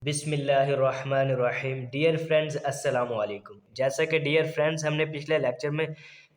बिस्मिल्लाहिर्रहमानिर्रहीम। Dear friends, अस्सलाम वालेकुम। जैसा कि डियर फ्रेंड्स हमने पिछले लेक्चर में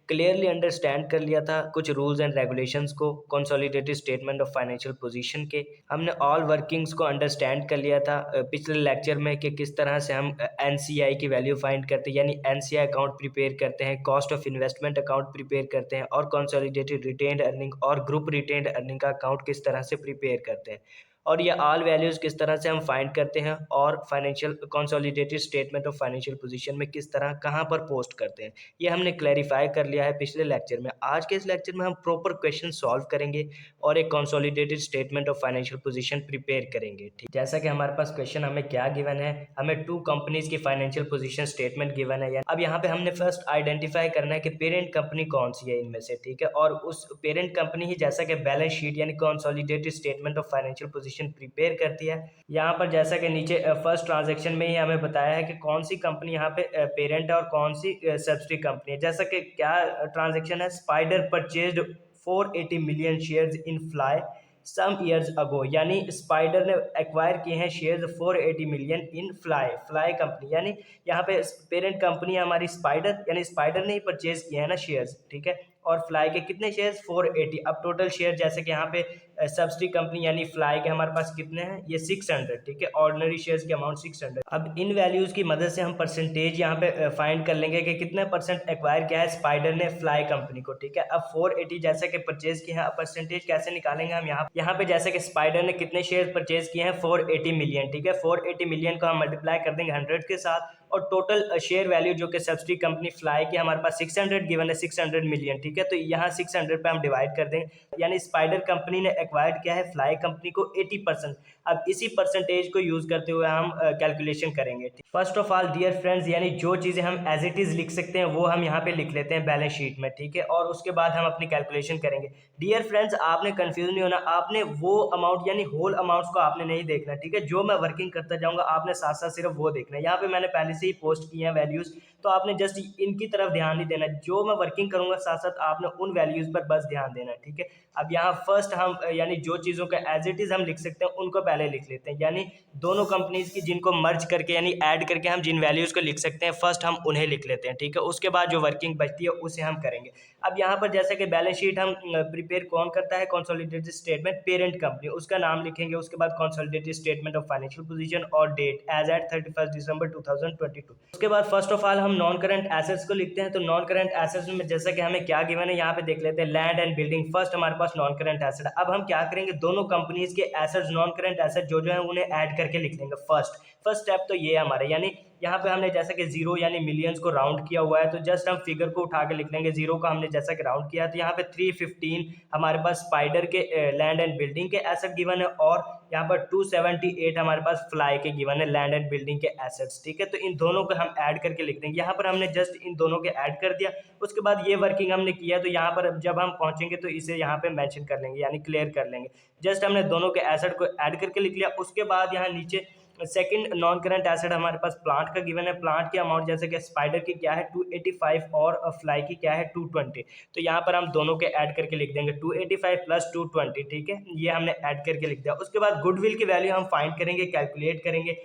क्लियरली अंडरस्टैंड कर लिया था कुछ रूल्स एंड रेगुलेशंस को consolidated statement of financial position के। हमने ऑल वर्किंग्स को अंडरस्टैंड कर लिया था पिछले लेक्चर में कि किस तरह से हम एनसीआई की वैल्यू फाइंड करते हैं, यानी एनसीआई अकाउंट प्रिपेयर करते हैं, cost of investment account prepare करते हैं और कंसोलिडेटेड रिटेन्ड अर्निंग और ग्रुप रिटेन्ड अर्निंग का अकाउंट किस तरह से प्रिपेयर करते हैं, और ये ऑल वैल्यूज़ किस तरह से हम फाइंड करते हैं और financial consolidated statement of financial position में किस तरह कहाँ पर पोस्ट करते हैं, ये हमने क्लैरिफाई कर लिया है पिछले लेक्चर में। आज के इस लेक्चर में हम प्रॉपर क्वेश्चन सॉल्व करेंगे और एक consolidated statement of financial position prepare करेंगे। ठीक, जैसा कि हमारे पास क्वेश्चन हमें क्या गिवन है, हमें टू कंपनीज की फाइनेंशियल पोजीशन स्टेटमेंट गिवन है। अब यहाँ पे हमने फर्स्ट आइडेंटिफाई करना है कि पेरेंट कंपनी कौन सी है इनमें से, ठीक है, और उस पेरेंट कंपनी ही जैसा कि बैलेंस शीट यानी consolidated statement of financial position prepare करती है। यहाँ पर जैसा कि नीचे फर्स्ट ट्रांजैक्शन में ही हमें बताया है कि कौन सी कंपनी यहाँ पे पेरेंट है और कौन सी सब्सिडी कंपनी है। जैसा कि क्या ट्रांजैक्शन है, Spider purchased 480 million shares in Fly some years ago, यानी स्पाइडर ने एक्वायर किए हैं shares 480 million in Fly, Fly company, यानी यहाँ पे पेरेंट कंपनी है हमारी स्पाइडर, यानी स्पाइडर ने ही परचेज किया है ना शेयर्स, ठीक है, और फ्लाई के कितने शेयर्स 480। अब टोटल शेयर जैसे कि यहाँ पे सब्सिडी कंपनी यानी फ्लाई के हमारे पास कितने हैं, ये 600, ठीक है, ऑर्डिनरी शेयर्स की अमाउंट 600। अब इन वैल्यूज की मदद से हम परसेंटेज यहाँ पे फाइंड कर लेंगे कि कितने परसेंट एक्वायर किया है स्पाइडर ने फ्लाई कंपनी को, ठीक है। अब 480 जैसे कि परचेज किए हैं, अब परसेंटेज कैसे निकालेंगे हम यहाँ पे जैसे कि स्पाइडर ने कितने शेयर परचेज किए हैं 480 मिलियन, ठीक है, 480 मिलियन को हम मल्टीप्लाई कर देंगे 100 के साथ, और टोटल शेयर वैल्यू जो कि सब्सिडी कंपनी फ्लाई की हमारे पास 600 गिवन है, 600 मिलियन, ठीक है, तो यहाँ 600 पे हम डिवाइड कर देंगे, यानी स्पाइडर कंपनी ने एक्वायर्ड किया है फ्लाई कंपनी को 80%। अब इसी परसेंटेज को यूज करते हुए हम कैलकुलेशन करेंगे। First of all dear friends, यानी जो चीजें हम एज इट इज लिख सकते हैं वो हम यहाँ पे लिख लेते हैं बैलेंस शीट में, ठीक है, और उसके बाद हम अपनी कैलकुलेशन करेंगे। डियर फ्रेंड्स, आपने कंफ्यूज नहीं होना, आपने वो अमाउंट यानी होल अमाउंट्स को आपने नहीं देखना, ठीक है, जो मैं वर्किंग करता जाऊंगा आपने साथ साथ सिर्फ वो देखना है। यहाँ पे मैंने पहले से ही पोस्ट किए हैं वैल्यूज, तो आपने जस्ट इनकी तरफ ध्यान नहीं देना, जो मैं वर्किंग करूंगा साथ साथ आपने उन वैल्यूज पर बस ध्यान देना, ठीक है। अब यहाँ फर्स्ट हम यानी जो चीज़ों का एज इट इज हम लिख सकते हैं उनको पहले लिख लेते हैं, यानी दोनों कंपनीज की जिनको मर्ज करके यानी ऐड करके हम जिन वैल्यूज को लिख सकते हैं फर्स्ट हम उन्हें लिख लेते हैं, ठीक है, उसके बाद जो वर्किंग बचती है उसे हम करेंगे। अब यहाँ पर जैसे कि बैलेंस शीट हम प्रिपेयर कौन करता है, कंसोलिडेटेड स्टेटमेंट पेरेंट कंपनी, उसका नाम लिखेंगे, उसके बाद consolidated statement of financial position और डेट एज एट 31 दिसंबर 2022। उसके बाद फर्स्ट ऑफ ऑल हम नॉन करंट एसेट्स को लिखते हैं, तो नॉन करंट एसेट्स में जैसा कि हमें क्या गिवन है यहाँ पे देख लेते हैं, लैंड एंड बिल्डिंग फर्स्ट हमारे पास नॉन करंट एसेट। अब हम क्या करेंगे, दोनों कंपनीज के एसेट्स नॉन करंट एसेट जो है उन्हें ऐड करके लिख लेंगे। फर्स्ट स्टेप तो ये है हमारे, यानी यहाँ पे हमने जैसा कि जीरो यानी मिलियंस को राउंड किया हुआ है, तो जस्ट हम फिगर को उठा के लिख लेंगे, जीरो का हमने जैसा कि राउंड किया, तो यहाँ पे 315 हमारे पास स्पाइडर के लैंड एंड बिल्डिंग के एसेट गिवन है, और यहाँ पर 278 हमारे पास फ्लाई के गिवन है लैंड एंड बिल्डिंग के एसेट्स, ठीक है, तो इन दोनों को हम ऐड करके लिख देंगे। यहाँ पर हमने जस्ट इन दोनों के ऐड कर दिया, उसके बाद ये वर्किंग हमने किया, तो यहाँ पर जब हम पहुंचेंगे तो इसे यहाँ पे मेंशन कर लेंगे यानी क्लियर कर लेंगे। जस्ट हमने दोनों के एसेट को ऐड करके लिख लिया, उसके बाद यहाँ नीचे सेकंड नॉन करंट एसेट हमारे पास प्लांट का गिवन है, प्लांट की अमाउंट जैसे कि स्पाइडर की क्या है 285 और फ्लाई की क्या है 220, तो यहाँ पर हम दोनों के ऐड करके लिख देंगे 285 प्लस 220, ठीक है, ये हमने ऐड करके लिख दिया। उसके बाद गुडविल की वैल्यू हम फाइंड करेंगे, कैलकुलेट करेंगे,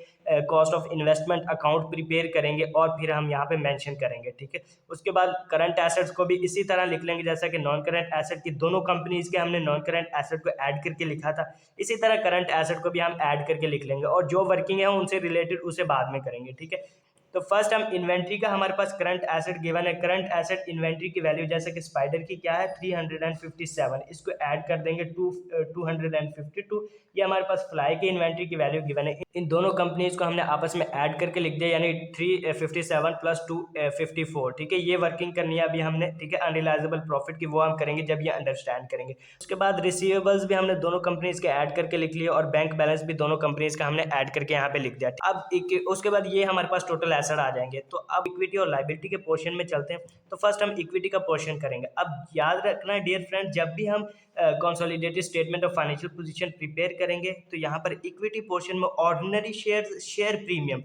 cost of investment account prepare करेंगे और फिर हम यहाँ पे मेंशन करेंगे, ठीक है। उसके बाद करंट एसेट्स को भी इसी तरह लिख लेंगे जैसा कि नॉन करंट एसेट की दोनों कंपनीज के हमने नॉन करंट एसेट को ऐड करके लिखा था, इसी तरह करंट एसेट को भी हम ऐड करके लिख लेंगे, और जो वर्किंग है उनसे रिलेटेड उसे बाद में करेंगे, ठीक है। तो फर्स्ट हम इन्वेंट्री का हमारे पास करंट एसेट गिवन है, करंट एसेट इन्वेंट्री की वैल्यू जैसे कि स्पाइडर की क्या है 357, इसको ऐड कर देंगे 252, ये हमारे पास फ्लाई की इन्वेंट्री की वैल्यू गिवन है। इन दोनों कंपनीज को हमने आपस में ऐड करके लिख दिया, यानी 357 प्लस 254, ठीक है, ये वर्किंग करनी है अभी हमने, ठीक है, अनरिलाइजेबल प्रॉफिट की वो हम करेंगे जब ये अंडरस्टैंड करेंगे। उसके बाद रिसीवेबल्स भी हमने दोनों कंपनीज के ऐड करके लिख लिए, और बैंक बैलेंस भी दोनों कंपनीज का हमने ऐड करके यहाँ पे लिख दिया। अब उसके बाद ये हमारे पास टोटल एसेट आ जाएंगे। तो अब इक्विटी और लायबिलिटी के पोर्शन में चलते हैं, तो फर्स्ट हम इक्विटी का पोर्शन करेंगे। अब याद रखना है डियर फ्रेंड, जब भी हम consolidated statement of financial position prepare करेंगे तो यहाँ पर इक्विटी पोर्शन में ऑर्डिनरी शेयर प्रीमियम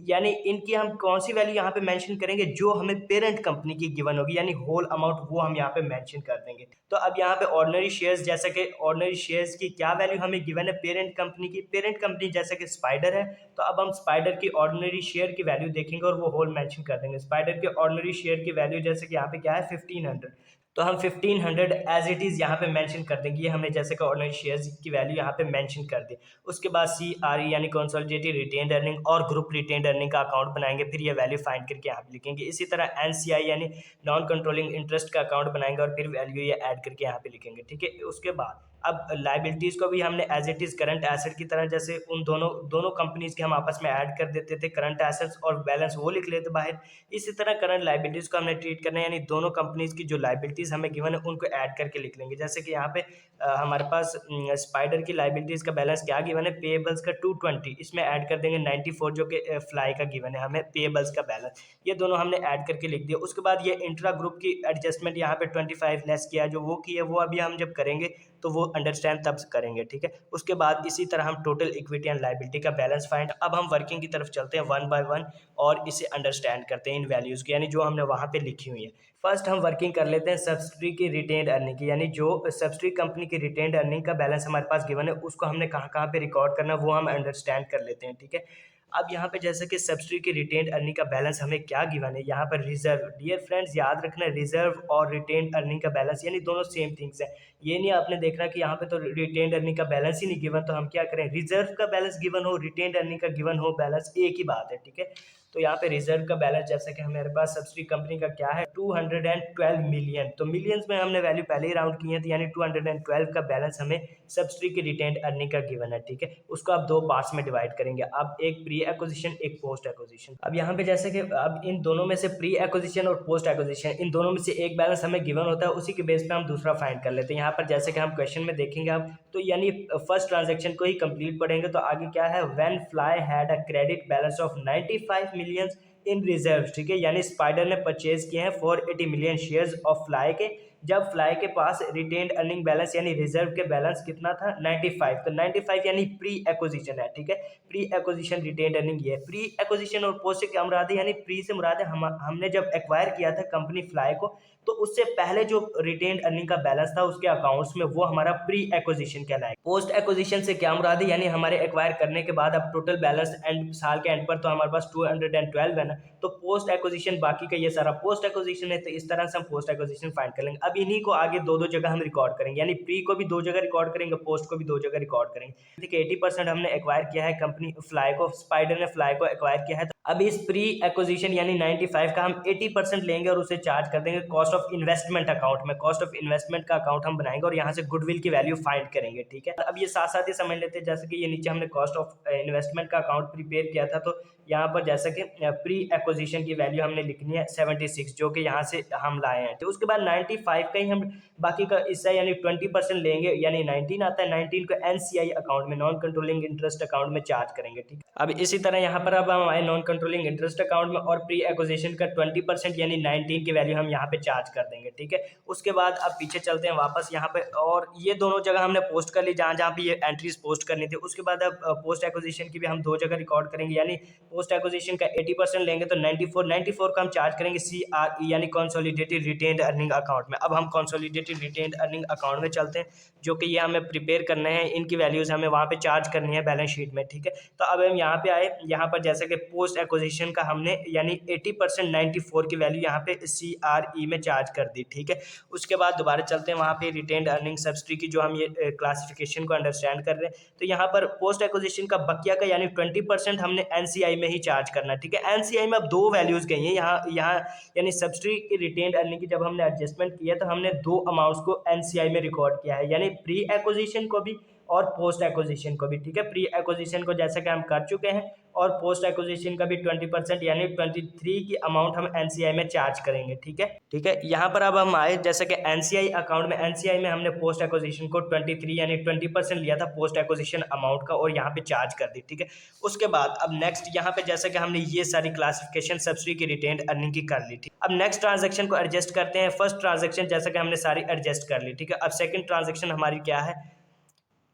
यानी इनकी हम कौन सी वैल्यू यहाँ पे मेंशन करेंगे, जो हमें पेरेंट कंपनी की गिवन होगी, यानी होल अमाउंट वो हम यहाँ पे मेंशन कर देंगे। तो अब यहाँ पे ऑर्डिनरी शेयर्स, जैसा कि ऑर्डिनरी शेयर्स की क्या वैल्यू हमें गिवन है पेरेंट कंपनी की, पेरेंट कंपनी जैसा कि स्पाइडर है, तो अब हम स्पाइडर की ऑर्डिनरी शेयर की वैल्यू देखेंगे और वो होल मेंशन कर देंगे। स्पाइडर की ऑर्डिनरी शेयर की वैल्यू जैसे कि यहाँ पे क्या है 1500, तो हम 1500 एज इट इज़ यहाँ पे मेंशन कर देंगे। ये हमने जैसे कि ऑर्डिनरी शेयर्स की वैल्यू यहाँ पे मेंशन कर दी। उसके बाद CRE यानी कंसोलिडेटेड रिटेन्ड अर्निंग और ग्रुप रिटेन्ड अर्निंग का अकाउंट बनाएंगे, फिर ये वैल्यू फाइंड करके यहाँ पे लिखेंगे। इसी तरह NCI यानी नॉन कंट्रोलिंग इंटरेस्ट का अकाउंट बनाएंगे और फिर वैल्यू ये ऐड करके यहाँ पे लिखेंगे, ठीक है। उसके बाद अब लाइबिलिटीज़ को भी हमने as it is current asset की तरह, जैसे उन दोनों कंपनीज के हम आपस में ऐड कर देते थे करंट एसेट्स और बैलेंस वो लिख लेते बाहर, इसी तरह करंट लाइबिलिटीज़ को हमने ट्रीट करना है, यानी दोनों कंपनीज की जो लाइबिलिटीज़ हमें गिवन है उनको ऐड करके लिख लेंगे। जैसे कि यहाँ पे हमारे पास स्पाइडर की लाइबिलिटीज़ का बैलेंस क्या गिवन है, पेएबल्स का 220, इसमें ऐड कर देंगे 94 जो कि फ्लाई का गिवन है हमें पेएबल्स का बैलेंस, ये दोनों हमने ऐड करके लिख दिया। उसके बाद ये इंट्रा ग्रुप की एडजस्टमेंट यहाँ पे 25 लेस किया, जो वो की है वो अभी हम जब करेंगे तो वो अंडरस्टैंड तब करेंगे, ठीक है। उसके बाद इसी तरह हम टोटल इक्विटी एंड लायबिलिटी का बैलेंस फाइंड, अब हम वर्किंग की तरफ चलते हैं वन बाय वन और इसे अंडरस्टैंड करते हैं इन वैल्यूज़ की, यानी जो हमने वहाँ पे लिखी हुई है। फर्स्ट हम वर्किंग कर लेते हैं सब्सिडी की रिटेन्ड अर्निंग की, यानी जो सब्सिडी कंपनी की रिटेन्ड अर्निंग का बैलेंस हमारे पास गिवन है उसको हमने कहाँ कहाँ पे रिकॉर्ड करना है वो हम अंडरस्टैंड कर लेते हैं, ठीक है। अब यहाँ पे जैसे कि सब्सिडी की रिटेन्ड अर्निंग का बैलेंस हमें क्या गिवन है, यहाँ पर रिजर्व, डियर फ्रेंड्स याद रखना रिजर्व और रिटेन्ड अर्निंग का बैलेंस यानी दोनों सेम थिंग्स है। ये नहीं आपने देखना कि यहाँ पे तो रिटेन्ड अर्निंग का बैलेंस ही नहीं गिवन तो हम क्या करें, रिजर्व का बैलेंस गिवन हो रिटेन्ड अर्निंग का गिवन हो बैलेंस एक ही बात है, ठीक है। तो यहाँ पे रिजर्व का बैलेंस जैसे कि हमारे पास सब्सिडी कंपनी का क्या है 212 मिलियन, तो मिलियंस में हमने वैल्यू पहले ही राउंड की है, तो यानी 212 का बैलेंस हमें सब्सिडी की रिटेन्ड अर्निंग का गिवन है, ठीक है। उसको आप दो पार्ट्स में डिवाइड करेंगे, अब एक प्री एक्विजिशन एक पोस्ट एक्विजिशन। अब यहाँ पे जैसे कि अब इन दोनों में से प्री एक्विजिशन और पोस्ट एक्विजिशन इन दोनों में से एक बैलेंस हमें गिवन होता है, उसी के बेस पे हम दूसरा फाइंड कर लेते हैं। यहाँ पर जैसे कि हम क्वेश्चन में देखेंगे अब तो यानी फर्स्ट ट्रांजेक्शन को ही कंप्लीट पढ़ेंगे, तो आगे क्या है, when fly had a credit balance of 95 million in reserve, ठीक है, यानी स्पाइडर ने परचेज किए हैं 480 मिलियन शेयर्स ऑफ फ्लाई के, जब फ्लाई के पास रिटेन्ड अर्निंग बैलेंस यानी रिजर्व के बैलेंस कितना था 95, तो 95 यानी प्री एक्विजिशन है, ठीक है। प्री एक्विजिशन रिटेन्ड अर्निंग ये है। प्री एक्विजिशन और पोस्ट से क्या मुराद है, यानी प्री से मुराद है हमने जब एक्वायर किया था कंपनी फ्लाई को तो उससे पहले जो रिटेन्ड अर्निंग का बैलेंस था उसके अकाउंट्स में वो हमारा प्री एक्विजिशन कहलाएगा। पोस्ट एक्विजिशन से क्या मुराद है, यानी हमारे एक्वायर करने के बाद अब टोटल बैलेंस एंड साल के एंड पर तो हमारे पास 212 है ना, तो पोस्ट एक्विजिशन बाकी का ये सारा पोस्ट एक्विजिशन है, तो इस तरह से हम पोस्ट एक्विजिशन फाइंड कर लेंगे। अब इन्हीं को आगे दो जगह हम रिकॉर्ड करेंगे, यानी प्री को भी दो जगह रिकॉर्ड करेंगे, पोस्ट को भी दो जगह रिकॉर्ड करेंगे। देखिए 80% हमने एक्वायर किया है कंपनी फ्लाई को, स्पाइडर ने फ्लाई को एक्वायर किया है, तो अब इस प्री एक्विजिशन यानी 95 का हम 80% लेंगे और उसे चार्ज कर देंगे कॉस्ट ऑफ इन्वेस्टमेंट अकाउंट में। कॉस्ट ऑफ इन्वेस्टमेंट का अकाउंट हम बनाएंगे और यहाँ से गुडविल की वैल्यू फाइंड करेंगे, ठीक है। अब ये साथ साथ ही समझ लेते हैं, जैसे कि ये नीचे हमने कॉस्ट ऑफ इन्वेस्टमेंट का अकाउंट प्रिपेयर किया था, तो यहाँ पर जैसे कि प्री एक्विजिशन की वैल्यू हमने लिखनी है 76 जो कि यहाँ से हम लाए हैं, तो उसके बाद 95 का ही हम बाकी का हिस्सा यानी 20% लेंगे, यानी 19 आता है, 19 को NCI अकाउंट में नॉन कंट्रोलिंग इंटरेस्ट अकाउंट में चार्ज करेंगे, ठीक है। अब इसी तरह यहाँ पर अब हम आए नॉन कंट्रोलिंग इंटरेस्ट अकाउंट में और प्री एक्विजिशन का 20% यानी 19 की वैल्यू हम यहाँ पे चार्ज कर देंगे, ठीक है। उसके बाद अब पीछे चलते हैं वापस यहाँ पे, और ये दोनों जगह हमने पोस्ट कर ली जहाँ जहाँ पे ये एंट्रीज पोस्ट करनी थी। उसके बाद अब पोस्ट एक्विजिशन की भी हम दो जगह रिकॉर्ड करेंगे, यानी पोस्ट एक्विजिशन का 80% लेंगे तो 94 का हम चार्ज करेंगे CRE यानी कंसोलिडेटेड रिटेन्ड अर्निंग अकाउंट में। अब हम कंसोलिडेटेड रिटेन्ड अर्निंग अकाउंट में चलते हैं, जो कि ये हमें प्रिपेयर करना है, इनकी वैल्यूज हमें वहाँ पे चार्ज करनी है बैलेंस शीट में, ठीक है। तो अब हम यहाँ पे आए, यहाँ पर जैसे कि पोस्ट एक्विजिशन का हमने यानी 80% 94 की वैल्यू यहाँ पे CRE में चार्ज कर दी, ठीक है। उसके बाद दोबारा चलते हैं वहाँ पे रिटेन्ड अर्निंग सब्सिडी की जो हम ये क्लासिफिकेशन को अंडरस्टैंड कर रहे हैं, तो यहाँ पर पोस्ट एक्विजिशन का बकिया का यानी 20% हमने NCI में ही चार्ज करना, ठीक है। NCI में अब दो वैल्यूज गई हैं यहाँ यानी सब्सिडी की रिटेन्ड अर्निंग की जब हमने एडजस्टमेंट किया तो हमने दो अमाउंट्स को NCI में रिकॉर्ड किया है, यानी प्री एक्विजिशन को भी और पोस्ट एक्विजिशन को भी, ठीक है। प्री एक्विजिशन को जैसे कि हम कर चुके हैं और पोस्ट एक्विजिशन का भी 20% यानी 23 की अमाउंट हम NCI में चार्ज करेंगे, ठीक है। यहाँ पर अब हम आए जैसे कि NCI अकाउंट में, NCI में हमने पोस्ट एक्विजिशन को 23 यानी 20% लिया था पोस्ट एक्विजिशन अमाउंट का और यहाँ पे चार्ज कर दी, ठीक है। उसके बाद अब नेक्स्ट यहाँ पे जैसे कि हमने ये सारी क्लासिफिकेशन सब्सिडी की रिटेन्ड अर्निंग की कर ली, ठीक। अब नेक्स्ट ट्रांजेक्शन को एडजस्ट करते हैं। फर्स्ट ट्रांजेक्शन जैसे कि हमने सारी एडजस्ट कर ली, ठीक है। अब सेकंड ट्रांजेक्शन हमारी क्या है,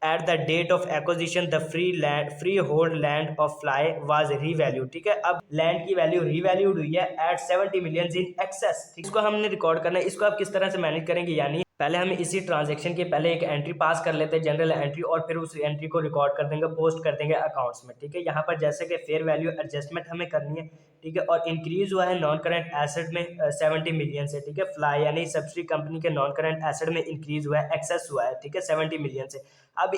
at the date of acquisition the freehold land of Fly was revalue. ठीक है, अब लैंड की वैल्यू रीवैल्यूड हुई है एट 70 मिलियन इन एक्सेस। इसको हमने रिकॉर्ड करना है। इसको आप किस तरह से मैनेज करेंगे, यानी पहले हम इसी ट्रांजेक्शन के पहले एक एंट्री पास कर लेते हैं, जनरल एंट्री, और फिर उस एंट्री को रिकॉर्ड कर देंगे, पोस्ट कर देंगे अकाउंट्स में। ठीक है, यहाँ पर जैसे कि फेयर वैल्यू एडजस्टमेंट हमें करनी है। ठीक है, और इंक्रीज हुआ है नॉन करंट एसेट में 70 मिलियन से। ठीक है, फ्लाई यानी सब्सिडी कंपनी के नॉन करंट एसेट में इंक्रीज हुआ है, एक्सेस हुआ है। ठीक है, 70 मिलियन से। अब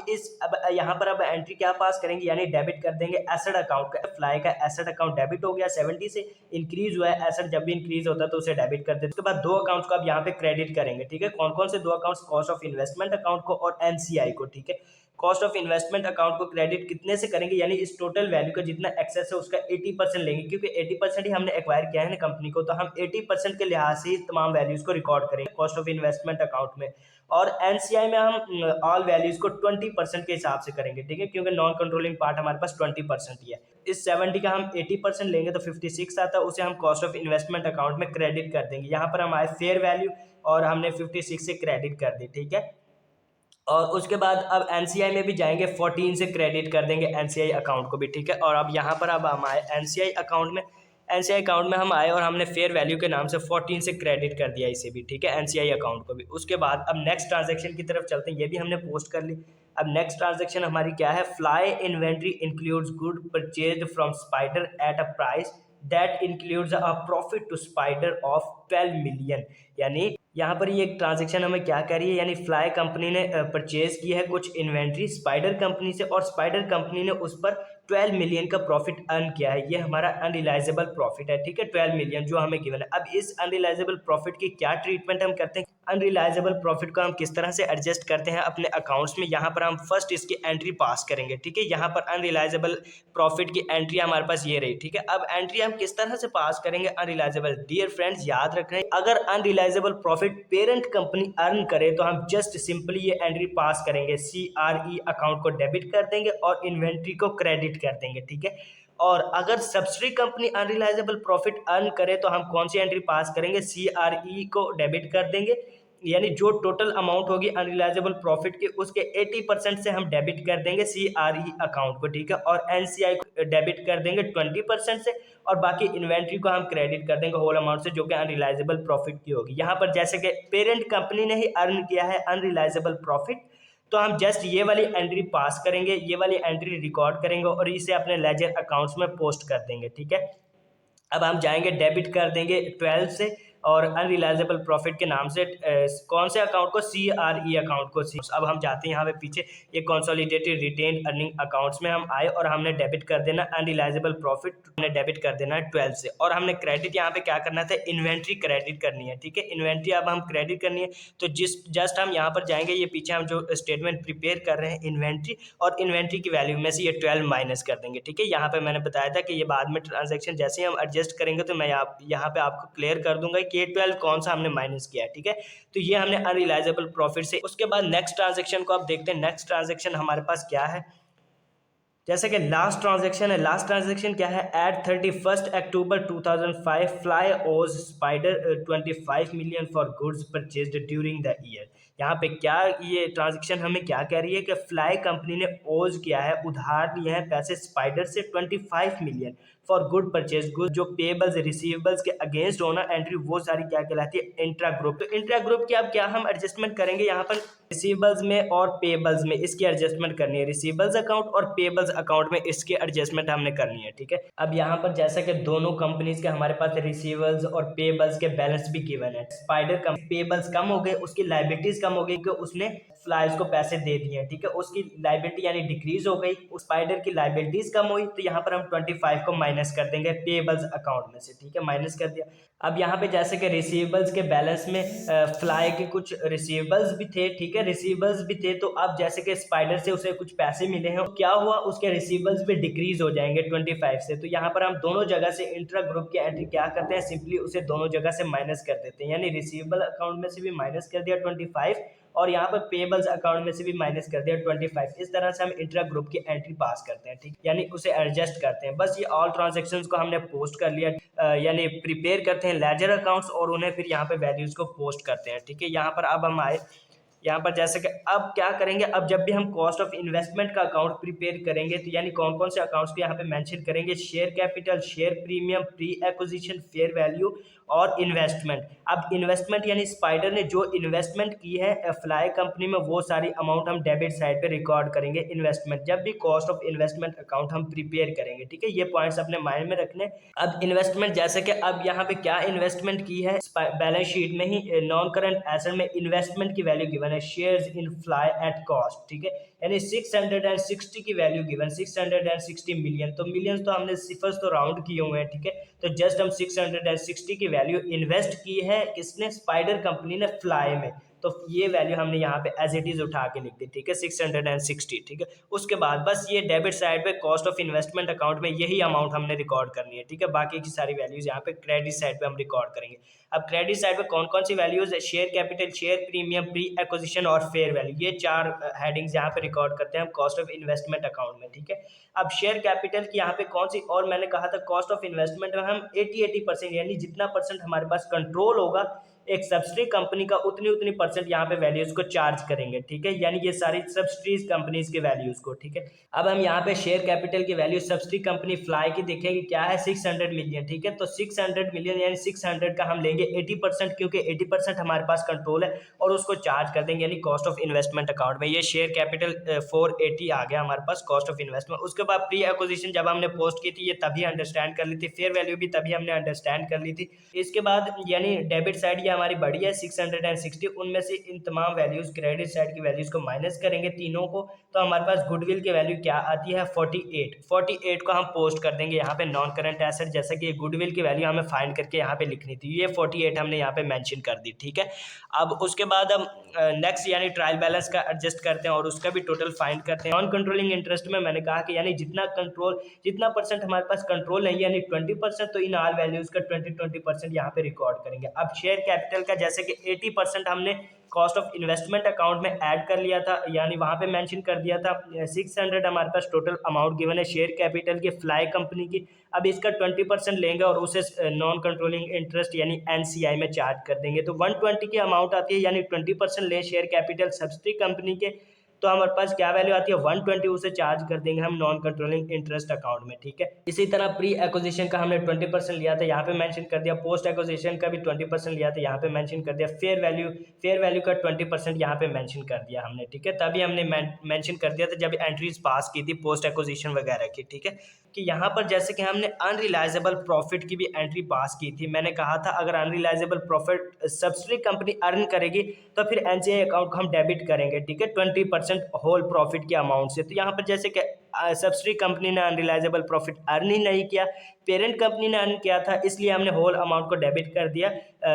यहाँ पर अब एंट्री क्या पास करेंगे, यानी डेबिट कर देंगे एसेट अकाउंट का। फ्लाई का एसेट अकाउंट डेबिट हो गया 70 से, इंक्रीज हुआ है एसेट, जब भी इंक्रीज होता है तो उसे डेबिट कर देते। उसके बाद दो अकाउंट्स को अब यहाँ पे क्रेडिट करेंगे। ठीक है, कौन कौन से दो accounts, cost of investment account को और एनसीआई को। ठीक है, कॉस्ट ऑफ इन्वेस्टमेंट अकाउंट को क्रेडिट कितने से करेंगे, यानी इस टोटल वैल्यू का जितना एक्सेस है उसका 80% लेंगे, क्योंकि 80% ही हमने एक्वायर किया है ना कंपनी को, तो हम 80% के लिहाज से ही तमाम वैल्यूज को रिकॉर्ड करेंगे कॉस्ट ऑफ इन्वेस्टमेंट अकाउंट में। और एनसीआई में हम ऑल वैल्यूज को 20% के हिसाब से करेंगे। ठीक है, क्योंकि नॉन कंट्रोलिंग पार्ट हमारे पास 20% ही है। इस 70 का हम 80% लेंगे तो 56 आता है, उसे हम कॉस्ट ऑफ इन्वेस्टमेंट अकाउंट में क्रेडिट कर देंगे। यहाँ पर हम आए फेयर वैल्यू और हमने 56 से क्रेडिट कर दी। ठीक है, और उसके बाद अब एनसीआई में भी जाएंगे, 14 से क्रेडिट कर देंगे एनसीआई अकाउंट को भी। ठीक है, और अब यहाँ पर अब हम आए एनसीआई अकाउंट में। एनसीआई अकाउंट में हम आए और हमने फेयर वैल्यू के नाम से 14 से क्रेडिट कर दिया इसे भी। ठीक है, एनसीआई अकाउंट को भी। उसके बाद अब नेक्स्ट ट्रांजेक्शन की तरफ चलते हैं, ये भी हमने पोस्ट कर ली। अब नेक्स्ट ट्रांजेक्शन हमारी क्या है, Fly inventory includes good purchased from Spider at a price that includes a profit to Spider of 12 million. यानी यहाँ पर ये एक ट्रांजेक्शन हमें क्या कर रही है, यानी फ्लाई कंपनी ने परचेज की है कुछ इन्वेंट्री स्पाइडर कंपनी से, और स्पाइडर कंपनी ने उस पर 12 मिलियन का प्रॉफिट अर्न किया है। ये हमारा अनरिलाइजेबल प्रॉफिट है। ठीक है, 12 मिलियन जो हमें गिवन है। अब इस अनरिलाइजेबल प्रॉफिट की क्या ट्रीटमेंट हम करते हैं, अनरिलाइजेबल प्रॉफिट को हम किस तरह से एडजस्ट करते हैं अपने अकाउंट्स में। यहाँ पर हम फर्स्ट इसकी एंट्री पास करेंगे। ठीक है, यहाँ पर अनरिलाइजेबल प्रॉफिट की एंट्री हमारे पास ये रही। ठीक है, अब एंट्री हम किस तरह से पास करेंगे अनरिलाइजेबल। डियर फ्रेंड्स, याद रखें, अगर अनरिलाइजेबल प्रॉफिट पेरेंट कंपनी अर्न करे तो हम जस्ट सिंपली ये एंट्री पास करेंगे, सीआरई अकाउंट को डेबिट कर देंगे और इन्वेंट्री को क्रेडिट कर देंगे। ठीक है, और अगर सब्सिडी कंपनी अनरिलाइजेबल प्रॉफिट अर्न करे तो हम कौन सी एंट्री पास करेंगे, सीआरई को डेबिट कर देंगे, यानी जो टोटल अमाउंट होगी अनरिलाइजेबल प्रॉफिट की उसके 80% से हम डेबिट कर देंगे सीआरई अकाउंट को। ठीक है, और एनसीआई को डेबिट कर देंगे 20% से, और बाकी इन्वेंट्री को हम क्रेडिट कर देंगे होल अमाउंट से, जो कि अनरिलाइजेबल प्रॉफिट की होगी। यहाँ पर जैसे कि पेरेंट कंपनी ने ही अर्न किया है अनरिलाइजेबल प्रॉफिट, तो हम जस्ट ये वाली एंट्री पास करेंगे, ये वाली एंट्री रिकॉर्ड करेंगे और इसे अपने लेजर अकाउंट्स में पोस्ट कर देंगे। ठीक है, अब हम जाएंगे डेबिट कर देंगे 12 से, और अनरिलाइजेबल प्रॉफिट के नाम से कौन से अकाउंट को, सीआरई अकाउंट को। अब हम जाते हैं यहाँ पे पीछे, ये कंसोलिडेटेड रिटेन अर्निंग अकाउंट्स में हम आए और हमने डेबिट कर देना अनरिलाइजेबल प्रॉफिट, हमने डेबिट कर देना है 12 से, और हमने क्रेडिट यहाँ पे क्या करना था, इन्वेंट्री क्रेडिट करनी है। ठीक है, इन्वेंट्री अब हम क्रेडिट करनी है, तो जस्ट हम यहाँ पर जाएंगे, ये पीछे हम जो स्टेटमेंट प्रिपेयर कर रहे हैं इन्वेंट्री, और इन्वेंट्री की वैल्यू में से ये 12 माइनस कर देंगे। ठीक है, यहाँ पे मैंने बताया था कि ये बाद में ट्रांजेक्शन जैसे ही हम एडजस्ट करेंगे तो मैं यहाँ पे आपको क्लियर कर दूंगा कि 12 कौन सा हमने माइनस किया है। ठीक है, तो ये हमने अनरिलाइजेबल प्रॉफिट से। उसके बाद नेक्स्ट ट्रांजेक्शन को आप देखते हैं, नेक्स्ट ट्रांजेक्शन हमारे पास क्या है, जैसे कि लास्ट ट्रांजेक्शन है। लास्ट ट्रांजेक्शन क्या है, एट 31 अक्टूबर 2005 फ्लाई ओज spider 25 million for goods purchased during the year. यहाँ पे क्या ये ट्रांजेक्शन हमें क्या कह रही है कि फ्लाई कंपनी ने ओज किया है, उधार लिए हैं पैसे स्पाइडर से 25 million for good purchase, good जो पेबल्स रिसीवेबल्स के अगेंस्ट होना एंट्री, वो सारी क्या कहलाती है, इंट्रा ग्रुप। तो इंट्रा ग्रुप की अब क्या हम एडजस्टमेंट करेंगे, यहाँ पर रिसीवेबल्स में और पेबल्स में इसकी एडजस्टमेंट करनी है, रिसीवेबल्स अकाउंट और पेबल्स अकाउंट में इसकी एडजस्टमेंट हमने करनी है। ठीक है, अब यहाँ पर जैसा कि दोनों कंपनीज के हमारे पास रिसीवेबल्स और पेबल्स के बैलेंस भी गिवन है। स्पाइडर का पेबल्स कम हो गए, उसकी लाइबिलिटीज कम हो गई कि उसने फ्लाइज को पैसे दे दिए। ठीक है, उसकी लाइबिलिटी यानी डिक्रीज हो गई, स्पाइडर की लाइबिलिटीज कम हुई, तो यहाँ पर हम 25 को माइनस कर देंगे पेबल्स अकाउंट में से। ठीक है, माइनस कर दिया। अब यहाँ पे जैसे कि रिसीवेबल्स के बैलेंस में फ्लाई के कुछ रिसीवेबल्स भी थे। ठीक है, रिसीवेबल्स भी थे, तो अब जैसे कि स्पाइडर से उसे कुछ पैसे मिले हैं, क्या हुआ, उसके रिसीवेबल्स भी डिक्रीज हो जाएंगे 25 से। तो यहाँ पर हम दोनों जगह से इंट्रा ग्रुप की एंट्री क्या करते हैं, सिंपली उसे दोनों जगह से माइनस कर देते हैं, यानी रिसीवेबल अकाउंट में से भी माइनस कर दिया 25 और यहाँ पर पेबल्स अकाउंट में से भी माइनस कर दिया 25। इस तरह से हम इंट्रा ग्रुप की एंट्री पास करते हैं। ठीक, यानी उसे एडजस्ट करते हैं। बस ये ऑल ट्रांजेक्शंस को हमने पोस्ट कर लिया, यानी प्रिपेयर करते हैं लेजर अकाउंट्स और उन्हें फिर यहाँ पे वैल्यूज को पोस्ट करते हैं। ठीक है, यहाँ पर अब हम आए यहाँ पर जैसे कि अब क्या करेंगे, अब जब भी हम कॉस्ट ऑफ इन्वेस्टमेंट का अकाउंट प्रिपेयर करेंगे तो यानी कौन कौन से अकाउंट्स को यहाँ पे मेंशन करेंगे, share capital, share premium, pre acquisition, fair value और इन्वेस्टमेंट। अब इन्वेस्टमेंट यानी स्पाइडर ने जो इन्वेस्टमेंट की है फ्लाई कंपनी में वो सारी अमाउंट हम डेबिट साइड पे रिकॉर्ड करेंगे इन्वेस्टमेंट, जब भी कॉस्ट ऑफ इन्वेस्टमेंट अकाउंट हम प्रिपेयर करेंगे। ठीक है, ये पॉइंट्स अपने माइंड में रखने। अब इन्वेस्टमेंट जैसे कि अब यहाँ पे क्या इन्वेस्टमेंट की है, बैलेंस शीट में ही नॉन करंट एसेट में इन्वेस्टमेंट की वैल्यू गिवन है shares in fly at cost. ठीक है, यानी 660 की वैल्यू गिवन, 660 मिलियन, तो मिलियंस तो हमने सिफर्स तो राउंड किए हुए हैं। ठीक है, तो जस्ट हम 660 की वैल्यू इन्वेस्ट की है किसने, स्पाइडर कंपनी ने फ्लाई में, तो ये वैल्यू हमने यहाँ पे एज इट इज उठा के लिख दी। ठीक है, 660। ठीक है, उसके बाद बस ये डेबिट साइड पे कॉस्ट ऑफ इन्वेस्टमेंट अकाउंट में यही अमाउंट हमने रिकॉर्ड करनी है। ठीक है, बाकी की सारी वैल्यूज यहाँ पे क्रेडिट साइड पे हम रिकॉर्ड करेंगे। अब क्रेडिट साइड पे कौन कौन सी वैल्यूज है, share capital, share premium, pre acquisition और फेयर वैल्यू, ये चार हेडिंग्स यहाँ पे रिकॉर्ड करते हैं हम कॉस्ट ऑफ इन्वेस्टमेंट अकाउंट में। ठीक है, अब शेयर कैपिटल की यहाँ पे कौन सी, और मैंने कहा था कॉस्ट ऑफ इन्वेस्टमेंट में हम 80% यानी जितना परसेंट हमारे पास कंट्रोल होगा एक सब्सिडी कंपनी का उतनी उतनी परसेंट यहाँ पे वैल्यूज को चार्ज करेंगे। ठीक है, यानी ये सारी सब्सिडीज कंपनीज के वैल्यूज को। ठीक है, अब हम यहाँ पे शेयर कैपिटल की वैल्यू सब्सिडी कंपनी फ्लाई की देखेंगे क्या है, 600 मिलियन। ठीक है, तो 600 मिलियन यानी 600 का हम लेंगे 80%, क्योंकि 80% हमारे पास कंट्रोल है और उसको चार्ज कर देंगे यानी कॉस्ट ऑफ इन्वेस्टमेंट अकाउंट में। ये शेयर कैपिटल 480 आ गया हमारे पास कॉस्ट ऑफ इन्वेस्टमेंट। उसके बाद प्री एक्विजिशन जब हमने पोस्ट की थी ये तभी अंडरस्टैंड कर ली थी, फेयर वैल्यू भी तभी हमने अंडरस्टैंड कर ली थी। इसके बाद यानी डेबिट साइड ये हमारी बढ़ी है 660, उनमें से इन तमाम वैल्यूज क्रेडिट साइड की वैल्यूज को माइनस करेंगे तीनों को, तो हमारे पास गुडविल की वैल्यू क्या आती है 48 को हम पोस्ट कर देंगे यहाँ पे नॉन करंट एसेट, जैसा कि गुडविल की वैल्यू हमें फाइंड करके यहाँ पे लिखनी थी, ये 48 हमने यहाँ पे मेंशन कर दी। ठीक है, अब उसके बाद हम नेक्स्ट यानी ट्रायल बैलेंस का एडजस्ट करते हैं और उसका भी टोटल फाइंड करते हैं। नॉन कंट्रोलिंग इंटरेस्ट में मैंने कहा कि यानी जितना परसेंट हमारे पास कंट्रोल नहीं यानी 20%, तो इन आल वैल्यूज का 20% यहाँ पे रिकॉर्ड करेंगे। अब शेयर कैपिटल का जैसे कि 80% हमने कॉस्ट ऑफ इन्वेस्टमेंट अकाउंट में ऐड कर लिया था, यानी वहाँ पे मेंशन कर दिया था 600 हमारे पास टोटल अमाउंट गिवन है शेयर कैपिटल की फ्लाई कंपनी की। अब इसका 20% लेंगे और उसे नॉन कंट्रोलिंग इंटरेस्ट यानी एनसीआई में चार्ज कर देंगे, तो 120 की अमाउंट आती है, यानी 20% ले शेयर कैपिटल सब्सिडी कंपनी के, तो हमारे पास क्या वैल्यू आती है 120, उसे चार्ज कर देंगे हम नॉन कंट्रोलिंग इंटरेस्ट अकाउंट में। ठीक है, इसी तरह प्री एक्विजिशन का हमने 20% लिया था, यहाँ पे मेंशन कर दिया, पोस्ट एक्विजिशन का भी 20% लिया था, यहाँ पे मेंशन कर दिया, फेयर वैल्यू का 20% यहाँ पे मेंशन कर दिया हमने। ठीक है, तभी हमने मेंशन कर दिया था जब एंट्रीज पास की थी पोस्ट एक्विजिशन वगैरह की। ठीक है, कि यहाँ पर जैसे कि हमने अनरिलाइजेबल प्रॉफिट की भी एंट्री पास की थी, मैंने कहा था अगर अनरिलाइजेबल प्रॉफिट सब्सिडी कंपनी अर्न करेगी तो फिर एनसीआई अकाउंट को हम डेबिट करेंगे। ठीक है, 20% होल प्रॉफिट के अमाउंट से। तो यहाँ पर जैसे कि सब्सिडी कंपनी ने अनरिलाइजेबल प्रॉफिट अर्न ही नहीं किया, पेरेंट कंपनी ने अर्न किया था, इसलिए हमने होल अमाउंट को डेबिट कर दिया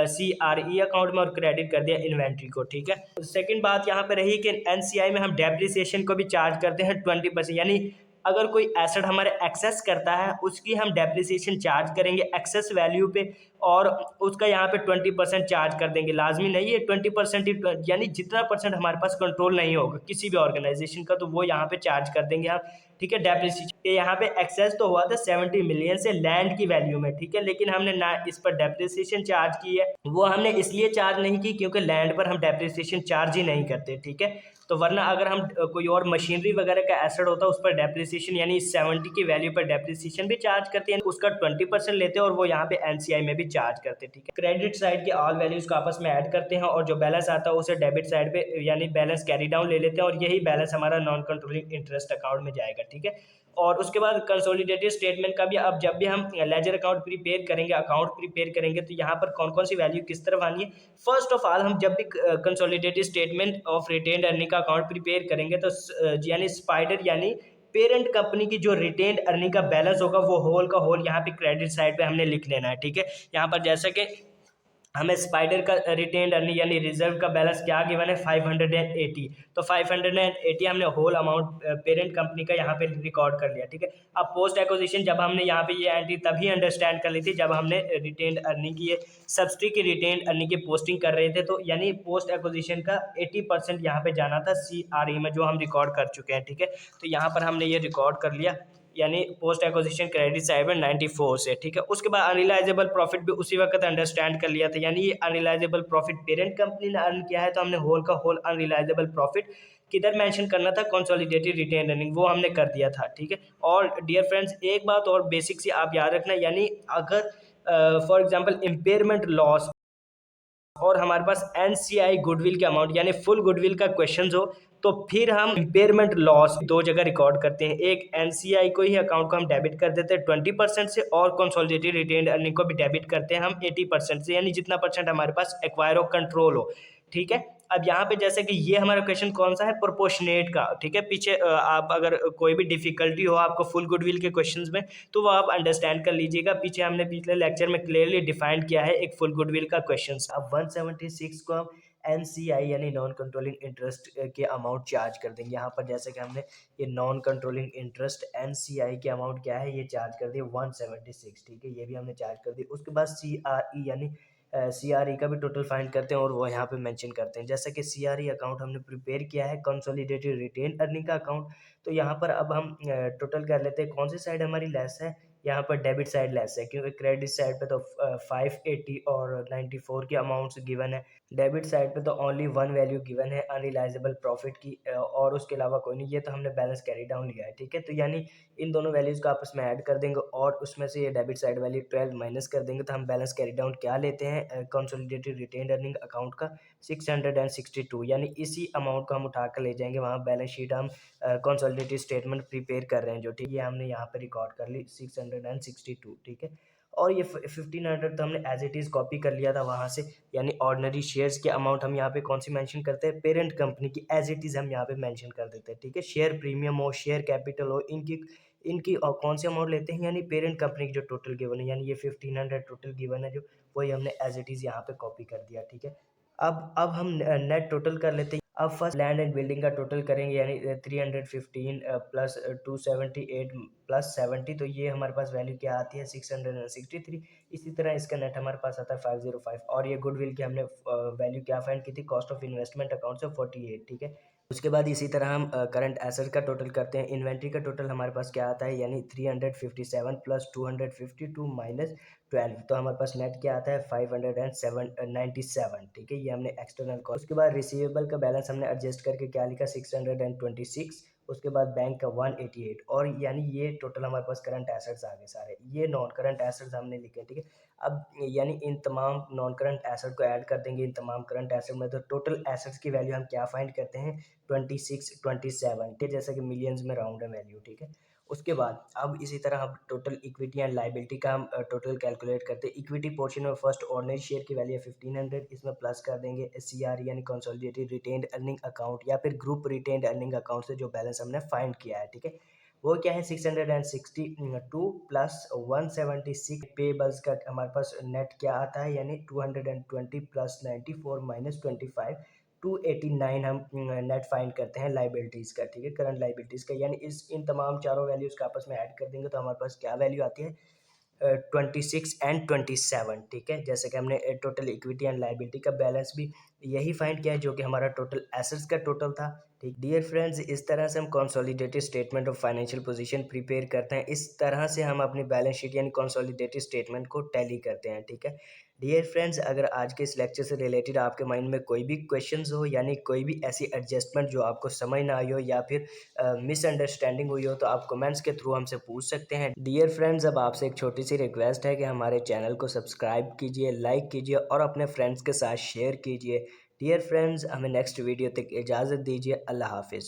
CRE अकाउंट में और क्रेडिट कर दिया इन्वेंट्री को। ठीक है, सेकंड बात यहाँ पे रही कि एनसीआई में हम डेप्रिसिएशन को भी चार्ज करते हैं 20%, यानी अगर कोई एसेट हमारे एक्सेस करता है उसकी हम डेप्रिसिएशन चार्ज करेंगे एक्सेस वैल्यू पे, और उसका यहाँ पे 20% चार्ज कर देंगे। लाजमी नहीं है 20% ही, यानी जितना परसेंट हमारे पास कंट्रोल नहीं होगा किसी भी ऑर्गेनाइजेशन का तो वो यहाँ पे चार्ज कर देंगे हम। ठीक है, डेप्रिसिएशन यहाँ पे एक्सेस तो हुआ था 70 मिलियन से लैंड की वैल्यू में। ठीक है, लेकिन हमने ना इस पर डेप्रिसिएशन चार्ज की है, वो हमने इसलिए चार्ज नहीं की क्योंकि लैंड पर हम डेप्रिसिएशन चार्ज ही नहीं करते। ठीक है, तो वरना अगर हम कोई और मशीनरी वगैरह का एसेट होता है उस पर डेप्रिसिएशन यानी 70 की वैल्यू पर डेप्रिसिएशन भी चार्ज करते हैं, उसका 20% लेते हैं और वो यहाँ पे एनसीआई में भी चार्ज करते हैं। ठीक है, क्रेडिट साइड के ऑल वैल्यूज को आपस में ऐड करते हैं और जो बैलेंस आता है उसे डेबिट साइड पे यानी बैलेंस कैरी डाउन ले लेते हैं और यही बैलेंस हमारा नॉन कंट्रोलिंग इंटरेस्ट अकाउंट में जाएगा। ठीक है, और उसके बाद कंसोलिडेटेड स्टेटमेंट का भी अब जब भी हम लेजर अकाउंट प्रिपेयर करेंगे तो यहाँ पर कौन कौन सी वैल्यू किस तरफ आनी है। फर्स्ट ऑफ ऑल हम जब भी consolidated statement of retained earning का अकाउंट प्रिपेयर करेंगे तो यानी स्पाइडर यानी पेरेंट कंपनी की जो रिटेन्ड अर्निंग का बैलेंस होगा वो होल का होल यहाँ पे क्रेडिट साइड पे हमने लिख लेना है। ठीक है, यहाँ पर जैसे कि हमें स्पाइडर का रिटेन्ड अर्निंग यानी रिजर्व का बैलेंस क्या गिवन है 580, तो 580 हमने होल अमाउंट पेरेंट कंपनी का यहाँ पे रिकॉर्ड कर लिया। ठीक है, अब पोस्ट एक्विजिशन जब हमने यहाँ पे ये एंट्री तभी अंडरस्टैंड कर ली थी जब हमने रिटेन्ड अर्निंग की सब्सिडी की रिटेन्ड अर्निंग की पोस्टिंग कर रहे थे, तो यानी पोस्ट एक्विजिशन का 80% यहाँ पे जाना था CRE में जो हम रिकॉर्ड कर चुके हैं। ठीक है, तो यहाँ पर हमने ये रिकॉर्ड कर लिया यानी पोस्ट एक्विजिशन क्रेडिट साइड में 94 से, ठीक है। उसके बाद अनरिलाइजेबल प्रॉफिट भी उसी वक्त अंडरस्टैंड कर लिया था, यानी ये अनरिलाइजेबल प्रॉफिट पेरेंट कंपनी ने अर्न किया है, तो हमने होल का होल अनरिलाइजेबल प्रॉफिट किधर मेंशन करना था, कंसोलिडेटेड रिटेन अर्निंग, वो हमने कर दिया था, ठीक है। और डियर फ्रेंड्स एक बात और बेसिक सी आप याद रखना, यानी अगर फॉर एग्जांपल इम्पेयरमेंट लॉस और हमारे पास एनसीआई गुडविल के अमाउंट यानी फुल गुडविल का क्वेश्चन हो, तो फिर हम इम्पेयरमेंट लॉस दो जगह रिकॉर्ड करते हैं। एक एनसीआई को ही अकाउंट को हम डेबिट कर देते हैं 20% से, और कंसोलिडेटेड रिटेन्ड अर्निंग को भी डेबिट करते हैं हम 80% से, यानी जितना परसेंट हमारे पास एक्वायर हो, कंट्रोल हो, ठीक है। अब यहाँ पे जैसे कि ये हमारा क्वेश्चन कौन सा है, प्रोपोर्शनेट का, ठीक है। पीछे आप अगर कोई भी डिफिकल्टी हो आपको फुल गुडविल के क्वेश्चंस में, तो वो आप अंडरस्टैंड कर लीजिएगा, पीछे हमने पिछले लेक्चर में क्लियरली डिफाइन किया है एक फुल गुडविल का क्वेश्चन। अब 176 को हम एनसीआई यानी नॉन कंट्रोलिंग इंटरेस्ट के अमाउंट चार्ज कर देंगे। यहाँ पर जैसे कि हमने ये नॉन कंट्रोलिंग इंटरेस्ट एनसीआई के अमाउंट क्या है, ये चार्ज कर दिए 176, ठीक है, ये भी हमने चार्ज कर दिया। उसके बाद सीआरई यानी सीआरई का भी टोटल फाइंड करते हैं और वो यहाँ पे मेंशन करते हैं। जैसा कि सीआरई अकाउंट हमने प्रिपेयर किया है कंसोलिडेटेड रिटेन अर्निंग का अकाउंट, तो यहाँ पर अब हम टोटल कर लेते हैं कौन सी साइड हमारी लेस है, यहाँ पर डेबिट साइड लेस है, क्योंकि क्रेडिट साइड पे तो 580 और 94 के अमाउंट्स गिवन है, डेबिट साइड पे तो ओनली वन वैल्यू गिवन है अनरिलाइजेबल प्रॉफिट की, और उसके अलावा कोई नहीं। ये तो हमने बैलेंस कैरी डाउन लिया है, ठीक है। तो यानी इन दोनों वैल्यूज़ को आपस में ऐड कर देंगे और उसमें से ये डेबिट साइड वैल्यू 12 माइनस कर देंगे, तो हम बैलेंस कैरी डाउन क्या लेते हैं, कंसोलिडेटेड रिटेन्ड अर्निंग अकाउंट का 662, यानी इसी अमाउंट को हम उठा कर ले जाएंगे वहाँ बैलेंस शीट, हम कंसोलिडेटेड स्टेटमेंट प्रिपेयर कर रहे हैं जो, ठीक है, हमने यहाँ पर रिकॉर्ड कर ली 662, ठीक है। और ये 1500 तो हमने एज इट इज़ कॉपी कर लिया था वहाँ से, यानी ऑर्डिनरी शेयर्स के अमाउंट हम यहाँ पे कौन सी मेंशन करते हैं, पेरेंट कंपनी की एज इट इज़ हम यहाँ पे मेंशन कर देते हैं, ठीक है। शेयर प्रीमियम हो, शेयर कैपिटल हो, इनकी इनकी कौन से अमाउंट लेते हैं, यानी पेरेंट कंपनी की जो टोटल गिवन है, यानी ये 1500 टोटल गिवन है जो, वही हमने एज इट इज़ यहाँ पे कॉपी कर दिया, ठीक है। अब हम नेट टोटल कर लेते हैं। अब फर्स्ट लैंड एंड बिल्डिंग का टोटल करेंगे, यानी 315 प्लस 278 प्लस 70, तो ये हमारे पास वैल्यू क्या आती है 663। इसी तरह इसका नेट हमारे पास आता है 505, और ये गुडविल की हमने वैल्यू क्या फाइंड की थी, कॉस्ट ऑफ इन्वेस्टमेंट अकाउंट से 48, ठीक है। उसके बाद इसी तरह हम करंट एसेट का टोटल करते हैं। इन्वेंट्री का टोटल हमारे पास क्या आता है, यानी 357 प्लस 252 माइनस 12, तो हमारे पास नेट क्या आता है 597, ठीक है, ये हमने एक्सटर्नल कॉस्ट। उसके बाद रिसीवेबल का बैलेंस हमने एडजस्ट करके क्या लिखा 626, उसके बाद बैंक का 188, और यानी ये टोटल हमारे पास करंट एसेट्स आ गए सारे, ये नॉन करंट एसेट्स हमने लिखे, ठीक है। अब यानी इन तमाम नॉन करंट एसेट को ऐड कर देंगे इन तमाम करंट एसेट में, तो टोटल एसेट्स की वैल्यू हम क्या फाइंड करते हैं 2627, ठीक है, जैसा कि मिलियंस में राउंड है वैल्यू, ठीक है। उसके बाद अब इसी तरह हम टोटल इक्विटी एंड लाइबिलिटी का हम टोटल कैलकुलेट करते हैं। इक्विटी पोर्शन में फर्स्ट ऑर्डिनरी शेयर की वैल्यू है 1500, इसमें प्लस कर देंगे सीआर यानी कंसोलिडेटेड रिटेन्ड अर्निंग अकाउंट या फिर ग्रुप रिटेन्ड अर्निंग अकाउंट से जो बैलेंस हमने फाइंड किया है, ठीक है, वो क्या है 662 प्लस 176। पेबल्स का हमारे पास नेट क्या आता है, यानी 220 प्लस 94 माइनस 25, 289 हम नेट फाइंड करते हैं लाइबिलिटीज़ का, ठीक है, करंट लाइबिलिटीज़ का, यानी इन तमाम चारों वैल्यूज़ का आपस में ऐड कर देंगे तो हमारे पास क्या वैल्यू आती है 26 एंड 27, ठीक है। जैसे कि हमने टोटल इक्विटी एंड लाइबिलिटी का बैलेंस भी यही फाइंड किया है जो कि हमारा टोटल एसेट्स का टोटल था, ठीक। डियर फ्रेंड्स इस तरह से हम consolidated statement of financial position prepare करते हैं, इस तरह से हम अपनी बैलेंस शीट यानी कंसोलिडेटेड स्टेटमेंट को टैली करते हैं, ठीक है। डियर फ्रेंड्स अगर आज के इस लेक्चर से रिलेटेड आपके माइंड में कोई भी क्वेश्चंस हो, यानी कोई भी ऐसी एडजस्टमेंट जो आपको समझ ना आई हो या फिर मिसअंडरस्टैंडिंग हुई हो, तो आप कमेंट्स के थ्रू हमसे पूछ सकते हैं। डियर फ्रेंड्स अब आपसे एक छोटी सी रिक्वेस्ट है कि हमारे चैनल को सब्सक्राइब कीजिए, लाइक कीजिए और अपने फ्रेंड्स के साथ शेयर कीजिए। डियर फ्रेंड्स हमें नेक्स्ट वीडियो तक इजाज़त दीजिए। अल्लाह हाफिज़।